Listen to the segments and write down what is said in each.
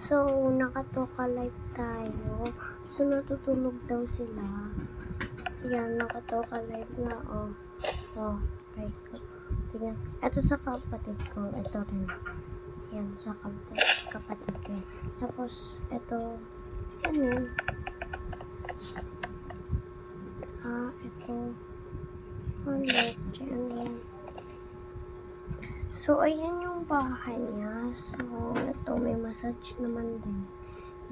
So, nakatoka live tayo. So, natutulog daw sila. Yan, nakatoka live na, oh. Oh, right ko. Tingnan. Ito sa kapatid ko. Ito rin. Yan, sa kapatid ko. Tapos, ito. Yan yun. Ito. Ulit. Yan. So, ayan yung bahay niya. So, ito, may massage naman din.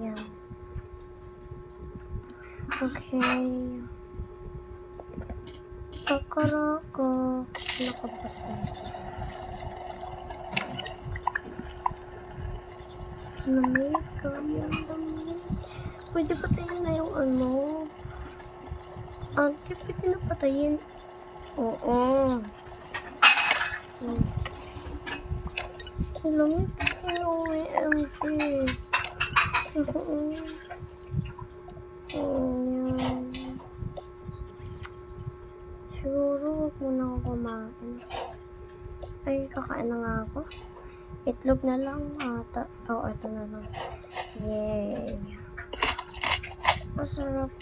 Yan. Okay. Kakarako. Nakabas na. Lamig. Lamig. Pwede patayin na yung ano. Ante, pwede na patayin. Oo. Lamig. OMG. Yan. Siguro, huwag muna ako kumain. Ay, kakain na nga ako. Itlog na lang ata. Ito na lang. Yay. Masarap.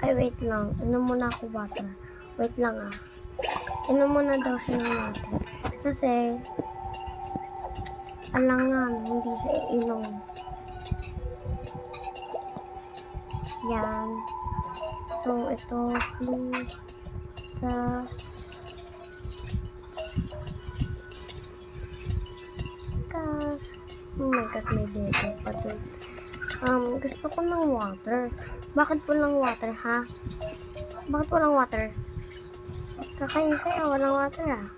Ay, wait lang. Inom muna ako water. Wait lang Inom muna daw siya ng water. Kasi, alangan, hindi siya inom. Yan. So, ito, please. Plus, oh my god, may dito pa dun. Gusto ko ng water. Bakit walang water, ha? Bakit walang water? Kakain sa'yo, walang water,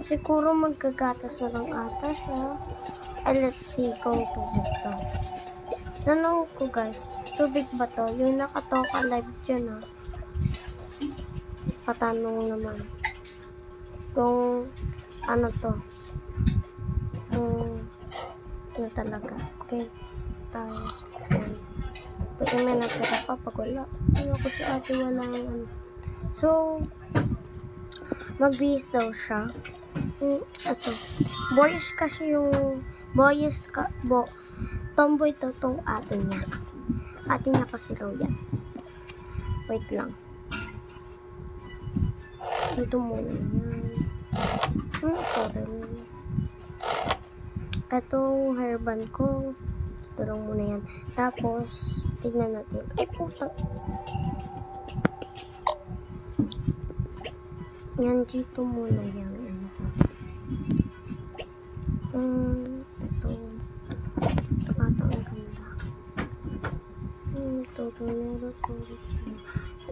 Siguro magkagatas na lang ata siya. Let's see kung tubig to. Tanong ko guys, tubig ba to? Yung nakatoka live dyan Patanong naman. Kung ano to. Ano talaga. Okay. Tayo. Pag may natira pa, pag wala. Ako si ate walang ano. So, magbihis daw siya. Ito. Boyish kasi yung tomboy to tong ate niya. Ate niya kasi raw yan. Wait lang. Ito muna yan. Ito rin. Itong hairband ko. Tulong muna yan. Tapos, tignan natin. Ay, puta. Yan, dito muna yan. Ito. Ito ata ang ganda. Tutunero.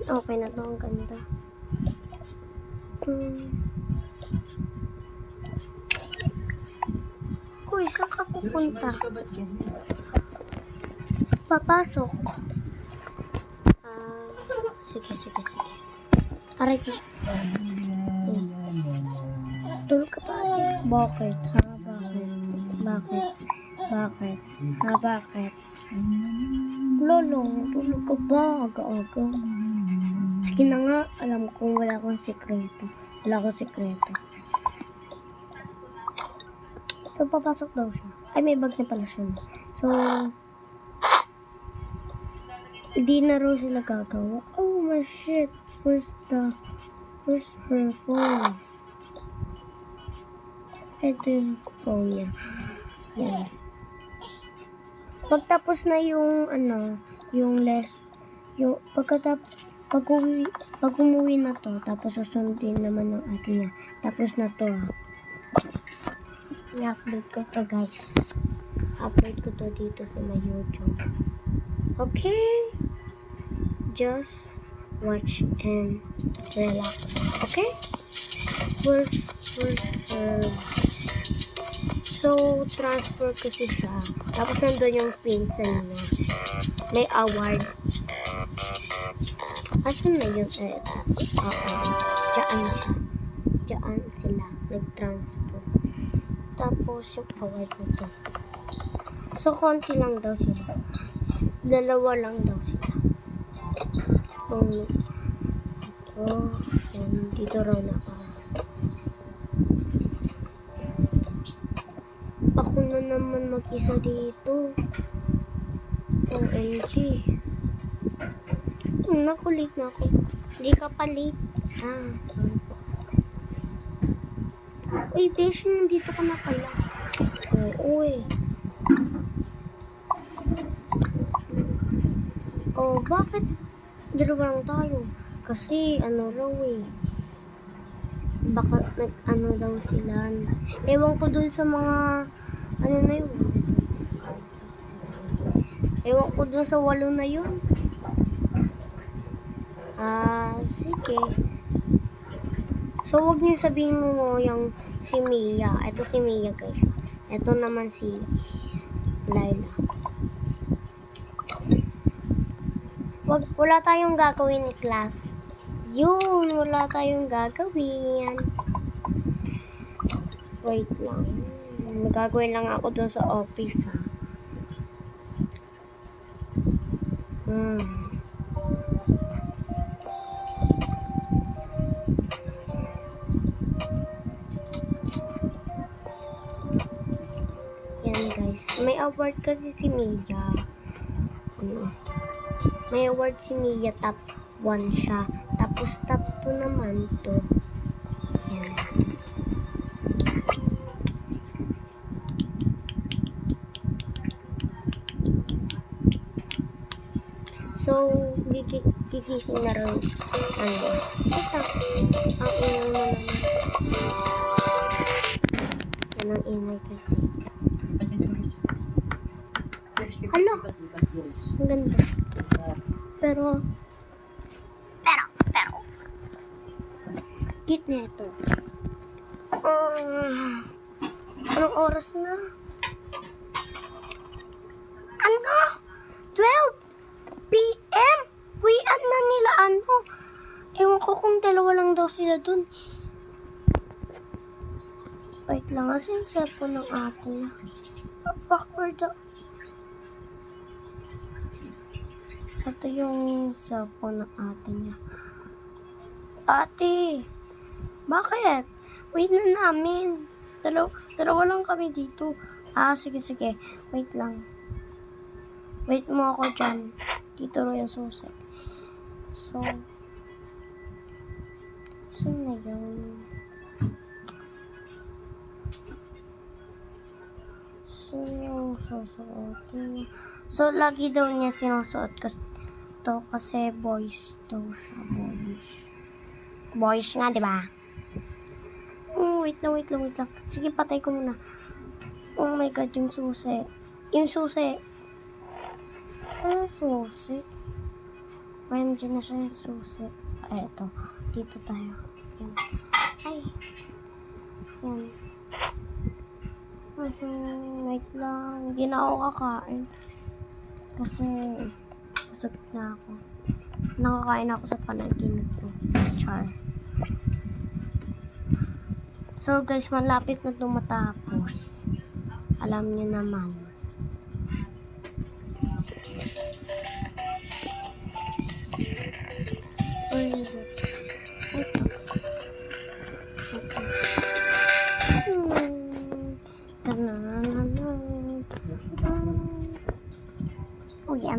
Okay na to, ang ganda. Uy, saan ka pupunta? Papasok. Sige. Aray ko. Tulog ka pa ate. Bakit? Bakit? Lolo, tulog ka ba? Aga-aga. Sige na nga, alam kong wala akong sekreto. So, papasok daw siya. Ay, may bag na pala siya. So, hindi na raw sila gagawa. Oh my shit. Where's her phone? Ito yung phone niya. Yan. Pagtapos na yung pag umuwi na to, tapos susundin naman ng ate niya. Tapos na to i-upload ko to guys. Upload ko to dito sa my YouTube. Okay? Just watch and relax. Okay? Where's her? So, transfer kasi siya. Tapos nandun yung pinsan niya. May award. Asan na yun? Diyan sila. Nag-transfer. Tapos yung award nito. So, konti lang daw sila. 2 lang daw sila. Yan, dito raw na ako. mo naman mag-isa dito. OMG. Naku, late na ako. Hindi ka pa late. Sorry. Uy, besh, nandito ka na pala. Oo eh. Oh, bakit? Dalawa lang tayo. Kasi, raw eh. Baka nag-ano daw sila. Ewan ko dun sa mga, na yun. Ewan ko dun sa 8 na yun. Sige. So, huwag niyo sabihin mo yung si Mia. Ito si Mia, guys. Ito naman si Laila. Wala tayong gagawin ni class. Yun, wala tayong gagawin. Wait lang. Magagawin lang ako dun sa office, ha. Yan, guys. May award kasi si Mia. May award si Mia, top 1 siya. Tapos top 2 naman to. Yan. So, gigising na rin. Ito. Ang ingay mo naman. Yan ang ingay kasi. Hala! Ang ganda. Pero, cute na ito. Anong oras na? 12 PM? Uwian na nila, Ewan ko kung dalawa lang daw sila dun. Wait lang, kasi yung cellphone ng ate niya. Backward daw. Ito yung cellphone ng ate niya. Ate! Bakit? Wait na namin. Dalawa lang kami dito. Sige. Wait lang. Wait mo ako dyan. Dito rin yung susi. So, saan na yun? Saan yung susuotin niya? So, lagi daw niya sinusuot to kasi boys daw siya. Boys nga, diba? Wait lang. Sige, patay ko muna. Oh my God, yung susi. Susi. OMG na siya yung susi. Eto. Dito tayo. Yan. Ay. Yan. Wait lang. Hindi na ako kakain. Kasi, busog na ako. Nakakain ako sa panaginip ko. Char. So guys, malapit na tumatapos. Alam niyo naman. Where is it?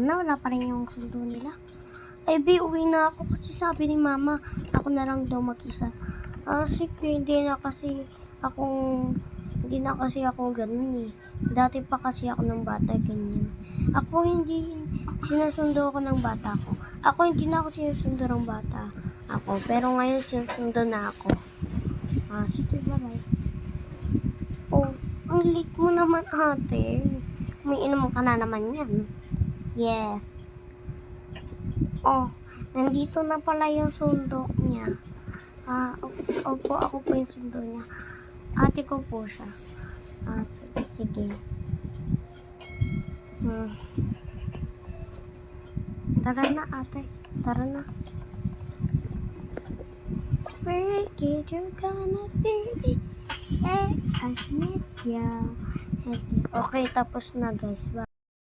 Wala pa rin yung sundo nila. Ay, uwi na ako kasi sabi ni mama, ako na lang daw mag-isa. Sige, hindi na kasi ako ganun eh. Dati pa kasi ako ng bata, ganyan. Ako hindi sinusundo ako ng bata ko. Ako hindi na ako sinusundo ng bata ako. Pero ngayon sinusundo na ako. Sige, bye-bye. Oh, ang late mo naman, ate. Umiinom ka na naman yan. Yes. Oh, nandito na pala yung sundo niya. Opo, ako po yung sundo niya. Ate ko po siya. Sige. Tara na, ate. Tara na. Where did you gonna be? I met you. Okay, tapos na guys. Bye.